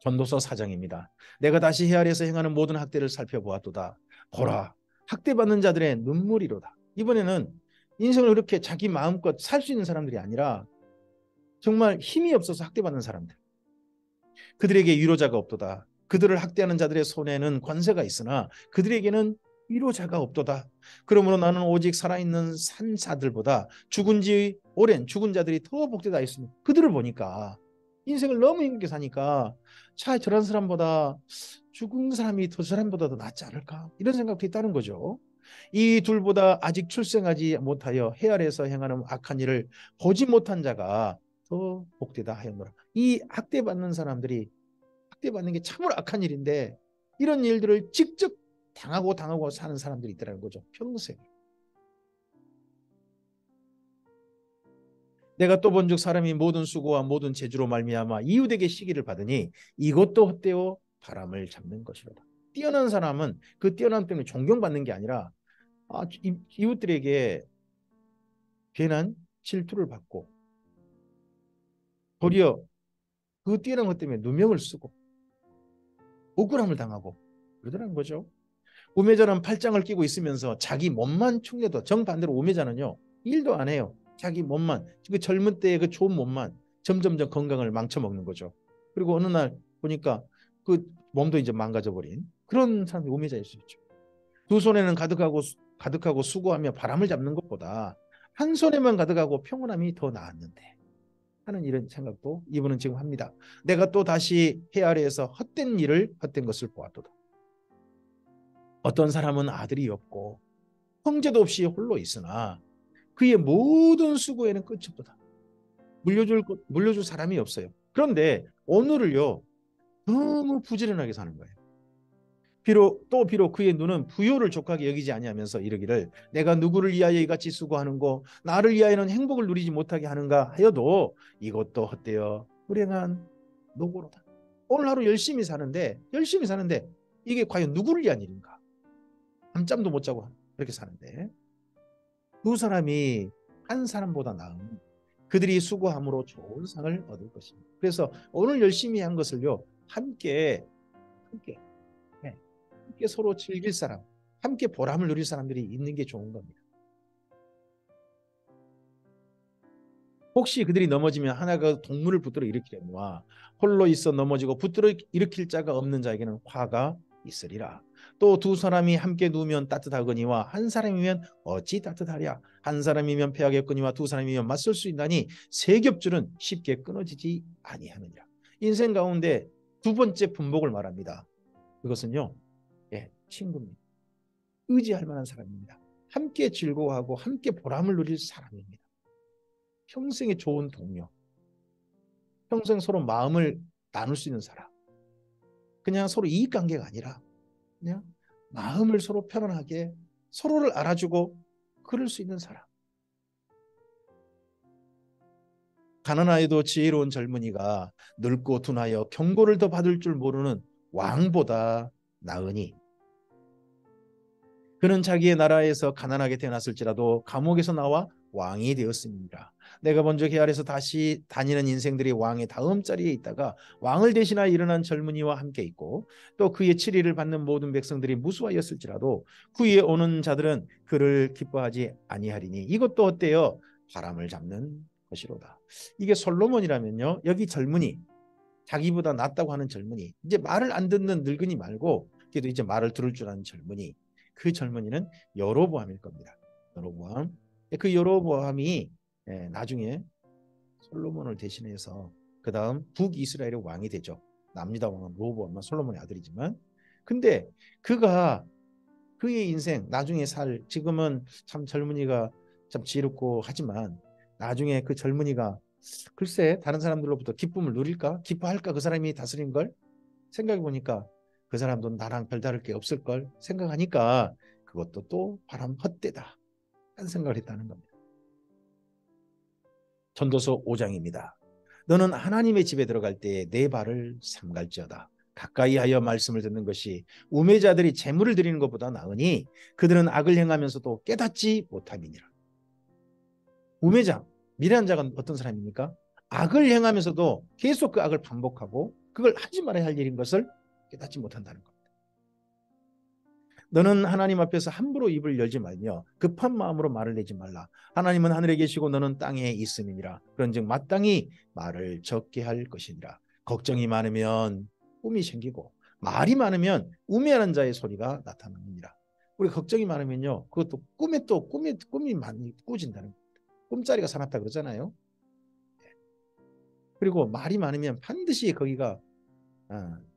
전도서 4장입니다. 내가 다시 헤아려서 행하는 모든 학대를 살펴보았도다. 보라, 학대받는 자들의 눈물이로다. 이번에는 인생을 그렇게 자기 마음껏 살 수 있는 사람들이 아니라 정말 힘이 없어서 학대받는 사람들. 그들에게 위로자가 없도다. 그들을 학대하는 자들의 손에는 권세가 있으나 그들에게는 위로자가 없도다. 그러므로 나는 오직 살아있는 산사들보다 죽은 지 오랜 죽은 자들이 더 복되다 했습니다. 그들을 보니까 인생을 너무 힘들게 사니까 차라리 저런 사람보다 죽은 사람이 저 사람보다 더 낫지 않을까 이런 생각도 있다는 거죠. 이 둘보다 아직 출생하지 못하여 해 아래에서 행하는 악한 일을 보지 못한 자가 더 복되다 하였노라. 이 학대받는 사람들이 학대받는 게 참으로 악한 일인데 이런 일들을 직접 당하고 사는 사람들이 있다는 거죠. 평생. 내가 또 본즉 사람이 모든 수고와 모든 재주로 말미암아 이웃에게 시기를 받으니 이것도 헛되어 바람을 잡는 것이로다. 뛰어난 사람은 그 뛰어난 때문에 존경받는 게 아니라 이웃들에게 괜한 질투를 받고 도리어 그 뛰어난 것 때문에 누명을 쓰고 억울함을 당하고 그러더라는 거죠. 우매자는 팔짱을 끼고 있으면서 자기 몸만 축내도 정반대로 우매자는요 일도 안 해요. 자기 몸만 그 젊은 때의 그 좋은 몸만 점점점 건강을 망쳐먹는 거죠. 그리고 어느 날 보니까 그 몸도 이제 망가져버린 그런 사람이 우매자일 수 있죠. 두 손에는 가득하고 수고하며 바람을 잡는 것보다 한 손에만 가득하고 평온함이 더 나았는데 하는 이런 생각도 이분은 지금 합니다. 내가 또 다시 해 아래에서 헛된 것을 보았도다. 어떤 사람은 아들이 없고 형제도 없이 홀로 있으나 그의 모든 수고에는 끝이 없도다. 물려줄 사람이 없어요. 그런데 오늘을요 너무 부지런하게 사는 거예요. 비록 그의 눈은 부요를 족하게 여기지 아니하면서 이르기를 내가 누구를 위하여 이같이 수고하는고 나를 위하여는 행복을 누리지 못하게 하는가 하여도 이것도 헛되어 불행한 노고로다. 오늘 하루 열심히 사는데 이게 과연 누구를 위한 일인가? 밤잠도 못 자고 그렇게 사는데 두 사람이 한 사람보다 나은 그들이 수고함으로 좋은 상을 얻을 것입니다. 그래서 오늘 열심히 한 것을요 함께 네, 함께 서로 즐길 사람, 함께 보람을 누릴 사람들이 있는 게 좋은 겁니다. 혹시 그들이 넘어지면 하나가 동물을 붙들어 일으키려니와 홀로 있어 넘어지고 붙들어 일으킬 자가 없는 자에게는 화가 있으리라. 또 두 사람이 함께 누우면 따뜻하거니와 한 사람이면 어찌 따뜻하랴. 한 사람이면 패하겠거니와 두 사람이면 맞설 수 있나니 세 겹줄은 쉽게 끊어지지 아니하느니라. 인생 가운데 두 번째 분복을 말합니다. 그것은요, 친구입니다. 의지할 만한 사람입니다. 함께 즐거워하고 함께 보람을 누릴 사람입니다. 평생의 좋은 동료, 평생 서로 마음을 나눌 수 있는 사람. 그냥 서로 이익관계가 아니라 그냥 마음을 서로 편안하게 서로를 알아주고 그럴 수 있는 사람. 가난하여도 지혜로운 젊은이가 늙고 둔하여 경고를 더 받을 줄 모르는 왕보다 나으니 그는 자기의 나라에서 가난하게 태어났을지라도 감옥에서 나와 왕이 되었습니다. 내가 먼저 계알에서 다시 다니는 인생들이 왕의 다음 자리에 있다가 왕을 대신하여 일어난 젊은이와 함께 있고 또 그의 치리를 받는 모든 백성들이 무수하였을지라도 그 위에 오는 자들은 그를 기뻐하지 아니하리니 이것도 어때요? 바람을 잡는 것이로다. 이게 솔로몬이라면요. 여기 젊은이 자기보다 낫다고 하는 젊은이 이제 말을 안 듣는 늙은이 말고 그래도 이제 말을 들을 줄 아는 젊은이 그 젊은이는 여로보암일 겁니다. 여로보암. 그 여로보암이 나중에 솔로몬을 대신해서 그 다음 북이스라엘의 왕이 되죠. 남유다 왕은 로보암은 솔로몬의 아들이지만 근데 그가 그의 인생 나중에 살 지금은 참 젊은이가 참 지혜롭고 하지만 나중에 그 젊은이가 글쎄 다른 사람들로부터 기쁨을 누릴까? 기뻐할까? 그 사람이 다스린 걸? 생각해 보니까 그 사람도 나랑 별다를 게 없을 걸 생각하니까 그것도 또 바람 헛되다 한 생각을 했다는 겁니다. 전도서 5장입니다. 너는 하나님의 집에 들어갈 때에 내 발을 삼갈지어다. 가까이 하여 말씀을 듣는 것이 우매자들이 재물을 드리는 것보다 나으니 그들은 악을 행하면서도 깨닫지 못함이니라. 우매자, 미련한 자가 어떤 사람입니까? 악을 행하면서도 계속 그 악을 반복하고 그걸 하지 말아야 할 일인 것을 깨닫지 못한다는 겁니다. 너는 하나님 앞에서 함부로 입을 열지 말며 급한 마음으로 말을 내지 말라. 하나님은 하늘에 계시고 너는 땅에 있음이니라. 그런즉 마땅히 말을 적게 할 것이니라. 걱정이 많으면 꿈이 생기고 말이 많으면 우매하는 자의 소리가 나타납니다. 우리 걱정이 많으면요. 그것도 꿈이 많이 꾸진다는 겁니다. 꿈자리가 사납다 그러잖아요. 그리고 말이 많으면 반드시 거기가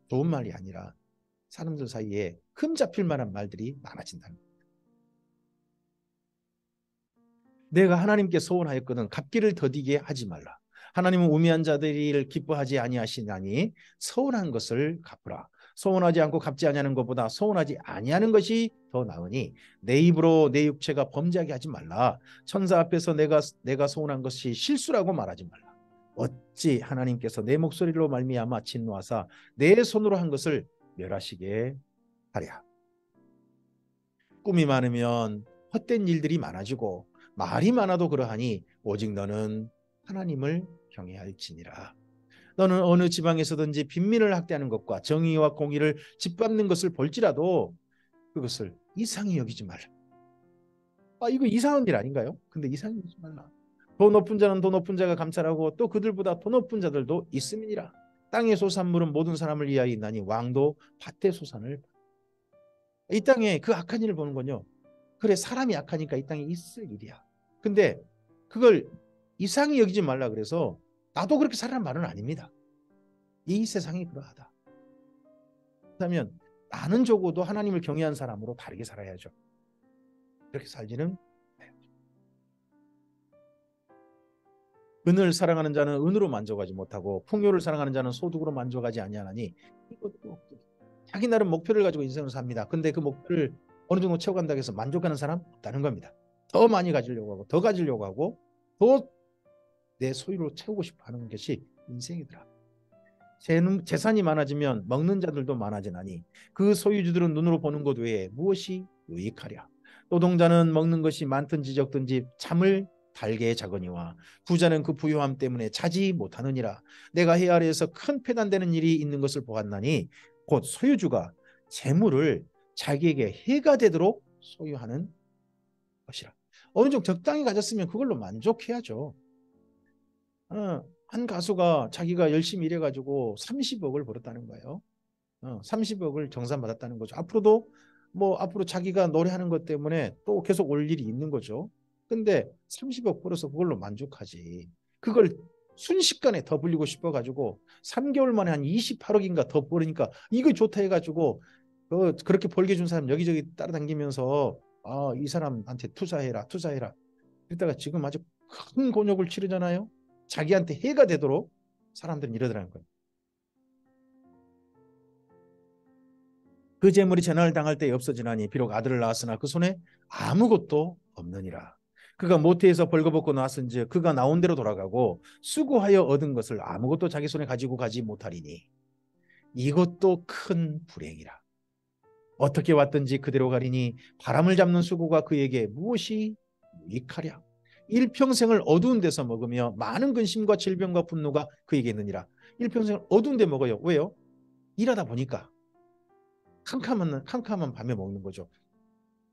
좋은 말이 아니라 사람들 사이에 흠 잡힐 만한 말들이 많아진다는 겁니다. 내가 하나님께 소원하였거든 갚기를 더디게 하지 말라. 하나님은 우매한 자들을 기뻐하지 아니하시나니 서운한 것을 갚으라. 소원하지 않고 갚지 아니하는 것보다 소원하지 아니하는 것이 더 나으니 내 입으로 내 육체가 범죄하게 하지 말라. 천사 앞에서 내가 소원한 것이 실수라고 말하지 말라. 어찌 하나님께서 내 목소리로 말미암아 진노하사 내 손으로 한 것을 멸하시게 하랴. 꿈이 많으면 헛된 일들이 많아지고 말이 많아도 그러하니 오직 너는 하나님을 경외할지니라. 너는 어느 지방에서든지 빈민을 학대하는 것과 정의와 공의를 짓밟는 것을 볼지라도 그것을 이상히 여기지 말라. 이거 이상한 일 아닌가요? 근데 이상히 여기지 말라. 더 높은 자는 더 높은 자가 감찰하고 또 그들보다 더 높은 자들도 있음이니라. 땅의 소산물은 모든 사람을 위하여 있나니 왕도 밭의 소산을 이 땅에 그 악한 일을 보는 건요. 그래 사람이 약하니까 이 땅에 있을 일이야. 근데 그걸 이상히 여기지 말라 그래서 나도 그렇게 살라는 말은 아닙니다. 이 세상이 그러하다. 그렇다면 나는 적어도 하나님을 경외한 사람으로 다르게 살아야죠. 그렇게 살지는 은을 사랑하는 자는 은으로 만족하지 못하고 풍요를 사랑하는 자는 소득으로 만족하지 아니하나니 이것도 자기 나름 목표를 가지고 인생을 삽니다. 근데 그 목표를 어느 정도 채워간다고 해서 만족하는 사람 없다는 겁니다. 더 많이 가지려고 하고 더 가지려고 하고 더 내 소유로 채우고 싶어 하는 것이 인생이더라. 재산이 많아지면 먹는 자들도 많아지나니 그 소유주들은 눈으로 보는 것 외에 무엇이 유익하랴. 노동자는 먹는 것이 많든지 적든지 잠을 달게 자거니와 부자는 그 부유함 때문에 자지 못하느니라. 내가 해 아래에서 큰 패단되는 일이 있는 것을 보았나니 곧 소유주가 재물을 자기에게 해가 되도록 소유하는 것이라. 어느 정도 적당히 가졌으면 그걸로 만족해야죠. 한 가수가 자기가 열심히 일해가지고 30억을 벌었다는 거예요. 30억을 정산받았다는 거죠. 앞으로 자기가 노래하는 것 때문에 또 계속 올 일이 있는 거죠. 근데 30억 벌어서 그걸로 만족하지. 그걸 순식간에 더 불리고 싶어가지고 3개월 만에 한 28억인가 더 벌으니까 이거 좋다 해가지고 그렇게 벌게 준 사람 여기저기 따라다니면서 이 사람한테 투자해라. 그러다가 지금 아주 큰 곤욕을 치르잖아요. 자기한테 해가 되도록 사람들은 이러더라는 거예요. 그 재물이 재난을 당할 때에 없어지나니 비록 아들을 낳았으나 그 손에 아무것도 없느니라. 그가 모태에서 벌거벗고 나왔은즉 그가 나온 대로 돌아가고 수고하여 얻은 것을 아무것도 자기 손에 가지고 가지 못하리니 이것도 큰 불행이라. 어떻게 왔든지 그대로 가리니 바람을 잡는 수고가 그에게 무엇이 유익하랴. 일평생을 어두운 데서 먹으며 많은 근심과 질병과 분노가 그에게 있느니라. 일평생을 어두운 데 먹어요. 왜요? 일하다 보니까 캄캄한 밤에 먹는 거죠.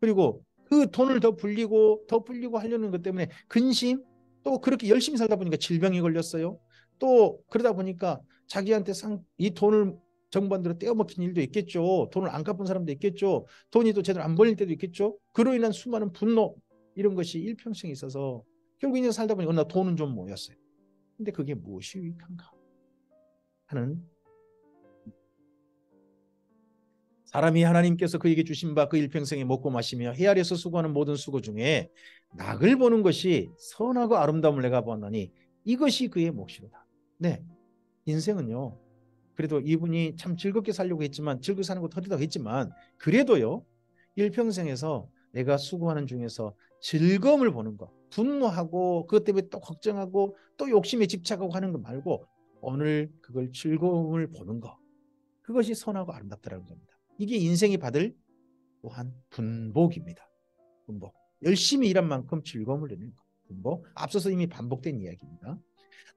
그리고 그 돈을 더 불리고 하려는 것 때문에 근심, 또 그렇게 열심히 살다 보니까 질병이 걸렸어요. 또 그러다 보니까 자기한테 이 돈을 정반대로 떼어먹힌 일도 있겠죠. 돈을 안 갚은 사람도 있겠죠. 돈이 또 제대로 안 벌릴 때도 있겠죠. 그로 인한 수많은 분노, 이런 것이 일평생에 있어서 결국 이제 살다 보니까 돈은 좀 모였어요. 근데 그게 무엇이 유익한가 하는, 사람이 하나님께서 그에게 주신 바 그 일평생에 먹고 마시며 해 아래서 수고하는 모든 수고 중에 낙을 보는 것이 선하고 아름다움을 내가 보았나니 이것이 그의 몫이로다. 네, 인생은요, 그래도 이분이 참 즐겁게 살려고 했지만, 즐겁게 사는 것도 허리다고 했지만, 그래도요, 일평생에서 내가 수고하는 중에서 즐거움을 보는 거, 분노하고 그것 때문에 또 걱정하고 또 욕심에 집착하고 하는 거 말고 오늘 그걸 즐거움을 보는 거, 그것이 선하고 아름답다라는 겁니다. 이게 인생이 받을 또한 분복입니다. 분복. 열심히 일한 만큼 즐거움을 내는 것. 분복. 앞서서 이미 반복된 이야기입니다.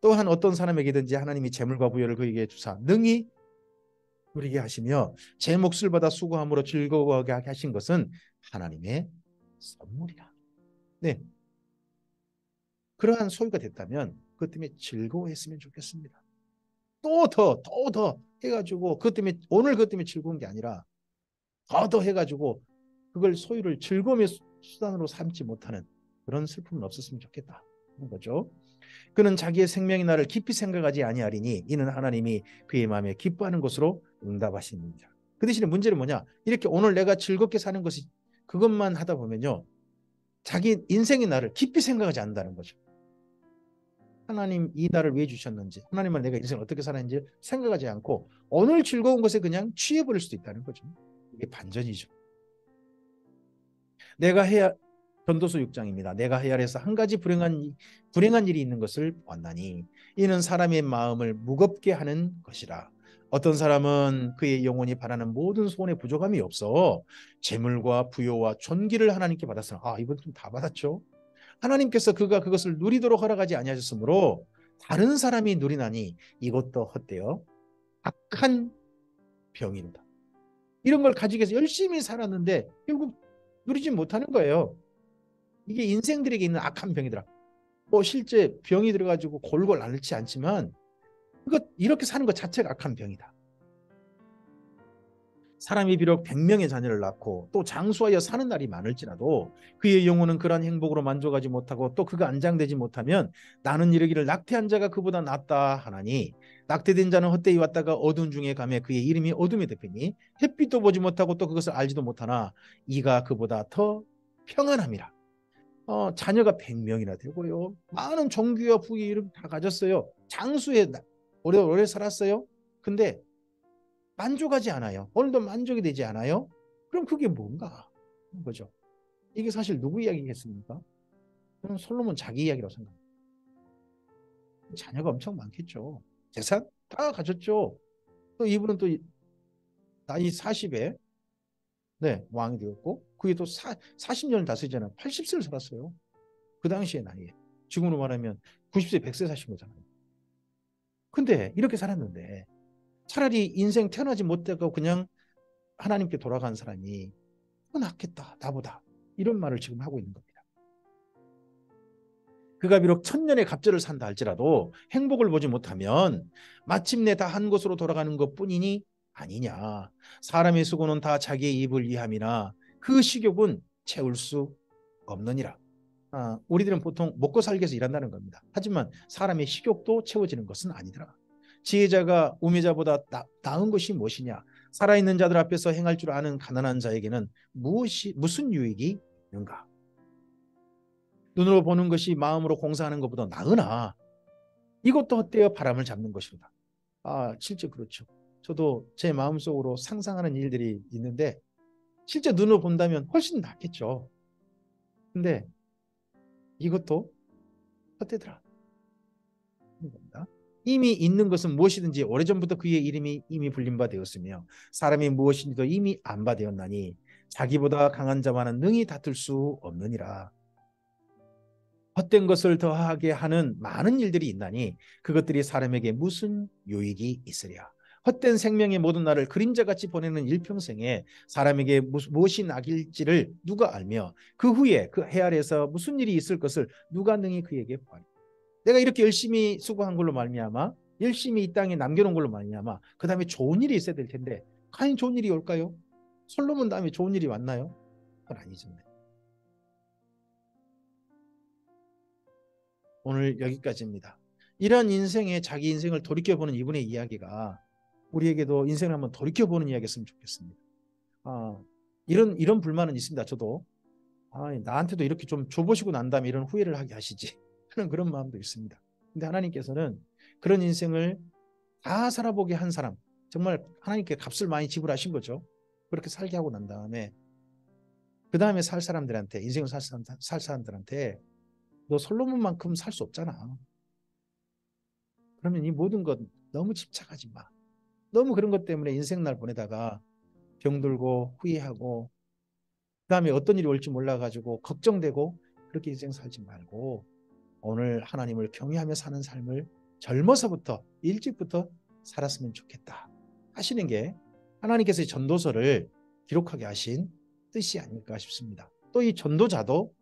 또한 어떤 사람에게든지 하나님이 재물과 부여를 그에게 주사 능히 누리게 하시며 제 몫을 받아 수고함으로 즐거워하게 하신 것은 하나님의 선물이라. 네, 그러한 소유가 됐다면 그것 때문에 즐거워했으면 좋겠습니다. 또 더 해가지고 그것 때문에, 오늘 그것 때문에 즐거운 게 아니라 더 해가지고 그걸 소유를 즐거움의 수단으로 삼지 못하는 그런 슬픔은 없었으면 좋겠다 하는 거죠. 그는 자기의 생명이 나를 깊이 생각하지 아니하리니 이는 하나님이 그의 마음에 기뻐하는 것으로 응답하십니다. 그 대신에 문제는 뭐냐? 이렇게 오늘 내가 즐겁게 사는 것이 그것만 하다 보면요, 자기 인생의 나를 깊이 생각하지 않는다는 거죠. 하나님 이 나를 왜 주셨는지, 하나님은 내가 인생을 어떻게 살았는지 생각하지 않고 오늘 즐거운 것에 그냥 취해버릴 수도 있다는 거죠. 이게 반전이죠. 내가 해야, 전도서 6장입니다. 내가 헤아려서 한 가지 불행한 일이 있는 것을 보았나니 이는 사람의 마음을 무겁게 하는 것이라. 어떤 사람은 그의 영혼이 바라는 모든 소원에 부족함이 없어 재물과 부요와 존귀를 하나님께 받았으나, 이번 좀 다 받았죠. 하나님께서 그가 그것을 누리도록 허락하지 아니하셨으므로 다른 사람이 누리나니 이것도 헛되어 악한 병이로다. 이런 걸 가지고 해서 열심히 살았는데 결국 누리지 못하는 거예요. 이게 인생들에게 있는 악한 병이더라. 실제 병이 들어가지고 골골 앓지 않지만 이렇게 사는 것 자체가 악한 병이다. 사람이 비록 100명의 자녀를 낳고 또 장수하여 사는 날이 많을지라도 그의 영혼은 그러한 행복으로 만족하지 못하고 또 그가 안장되지 못하면 나는 이르기를 낙태한 자가 그보다 낫다 하나니 낙태된 자는 헛되이 왔다가 어두운 중에 가매 그의 이름이 어둠에 덮이니 햇빛도 보지 못하고 또 그것을 알지도 못하나 이가 그보다 더 평안함이라. 자녀가 100명이나 되고요. 많은 종귀와 부귀 이름 다 가졌어요. 장수에 오래 살았어요. 근데 만족하지 않아요. 오늘도 만족이 되지 않아요. 그럼 그게 뭔가 하는 거죠. 이게 사실 누구 이야기겠습니까? 저는 솔로몬 자기 이야기라고 생각합니다. 자녀가 엄청 많겠죠. 재산 다 가졌죠. 또 이분은 또 나이 40에 네, 왕이 되었고 그게 또 40년을 다스리잖아요. 80세를 살았어요. 그 당시의 나이에. 지금으로 말하면 90세 100세 사신 거잖아요. 근데 이렇게 살았는데 차라리 인생 태어나지 못하고 그냥 하나님께 돌아간 사람이 더 낫겠다 나보다, 이런 말을 지금 하고 있는 겁니다. 그가 비록 1000년의 갑절을 산다 할지라도 행복을 보지 못하면 마침내 다 한 곳으로 돌아가는 것뿐이니 아니냐. 사람의 수고는 다 자기의 입을 위함이나 그 식욕은 채울 수 없느니라. 우리들은 보통 먹고 살기 위해서 일한다는 겁니다. 하지만 사람의 식욕도 채워지는 것은 아니더라. 지혜자가 우매자보다 나은 것이 무엇이냐. 살아있는 자들 앞에서 행할 줄 아는 가난한 자에게는 무슨 유익이 있는가. 눈으로 보는 것이 마음으로 공사하는 것보다 나으나 이것도 헛되어 바람을 잡는 것이로다. 실제 그렇죠. 저도 제 마음속으로 상상하는 일들이 있는데 실제 눈으로 본다면 훨씬 낫겠죠. 근데 이것도 헛되더라. 이미 있는 것은 무엇이든지 오래전부터 그의 이름이 이미 불린 바 되었으며 사람이 무엇인지도 이미 안 바 되었나니 자기보다 강한 자와는 능히 다툴 수 없느니라. 헛된 것을 더하게 하는 많은 일들이 있나니 그것들이 사람에게 무슨 유익이 있으랴. 헛된 생명의 모든 날을 그림자같이 보내는 일평생에 사람에게 무엇이 낙일지를 누가 알며 그 후에 그 해 아래에서 무슨 일이 있을 것을 누가 능히 그에게 보아리. 내가 이렇게 열심히 수고한 걸로 말미암아 열심히 이 땅에 남겨놓은 걸로 말미암아 그 다음에 좋은 일이 있어야 될 텐데 과연 좋은 일이 올까요? 솔로몬 다음에 좋은 일이 왔나요? 그건 아니죠. 오늘 여기까지입니다. 이런 인생에 자기 인생을 돌이켜보는 이분의 이야기가 우리에게도 인생을 한번 돌이켜보는 이야기였으면 좋겠습니다. 아, 이런 불만은 있습니다. 저도 나한테도 이렇게 좀 줘보시고 난 다음에 이런 후회를 하게 하시지 하는 그런 마음도 있습니다. 근데 하나님께서는 그런 인생을 다 살아보게 한 사람, 정말 하나님께 값을 많이 지불하신 거죠. 그렇게 살게 하고 난 다음에 그 다음에 살 사람들한테 인생을 살 사람들한테 너 솔로몬만큼 살 수 없잖아. 그러면 이 모든 것 너무 집착하지 마. 너무 그런 것 때문에 인생날 보내다가 병들고 후회하고 그다음에 어떤 일이 올지 몰라가지고 걱정되고 그렇게 인생 살지 말고 오늘 하나님을 경외하며 사는 삶을 젊어서부터 일찍부터 살았으면 좋겠다 하시는 게 하나님께서 전도서를 기록하게 하신 뜻이 아닐까 싶습니다. 또 이 전도자도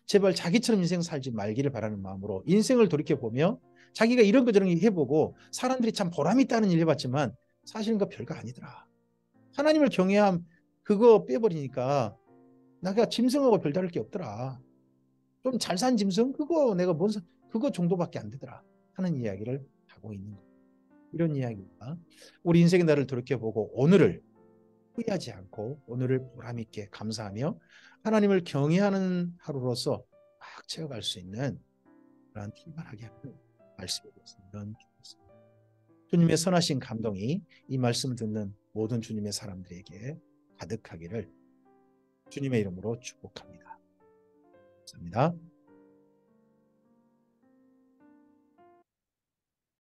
제발 자기처럼 인생 살지 말기를 바라는 마음으로 인생을 돌이켜보며 자기가 이런 거 저런 거 해보고 사람들이 참 보람 있다는 일 해봤지만 사실은 그 별거 아니더라. 하나님을 경외함 그거 빼버리니까 내가 짐승하고 별다를 게 없더라. 좀 잘 산 짐승 그거 내가 그거 정도밖에 안 되더라 하는 이야기를 하고 있는 거예요. 이런 이야기가 우리 인생의 날을 돌이켜보고 오늘을 후회하지 않고 오늘을 보람 있게 감사하며 하나님을 경외하는 하루로서 막 채워갈 수 있는 그런 팀만하게 하는 말씀이 되었으면 좋겠습니다. 주님의 선하신 감동이 이 말씀 듣는 모든 주님의 사람들에게 가득하기를 주님의 이름으로 축복합니다. 감사합니다.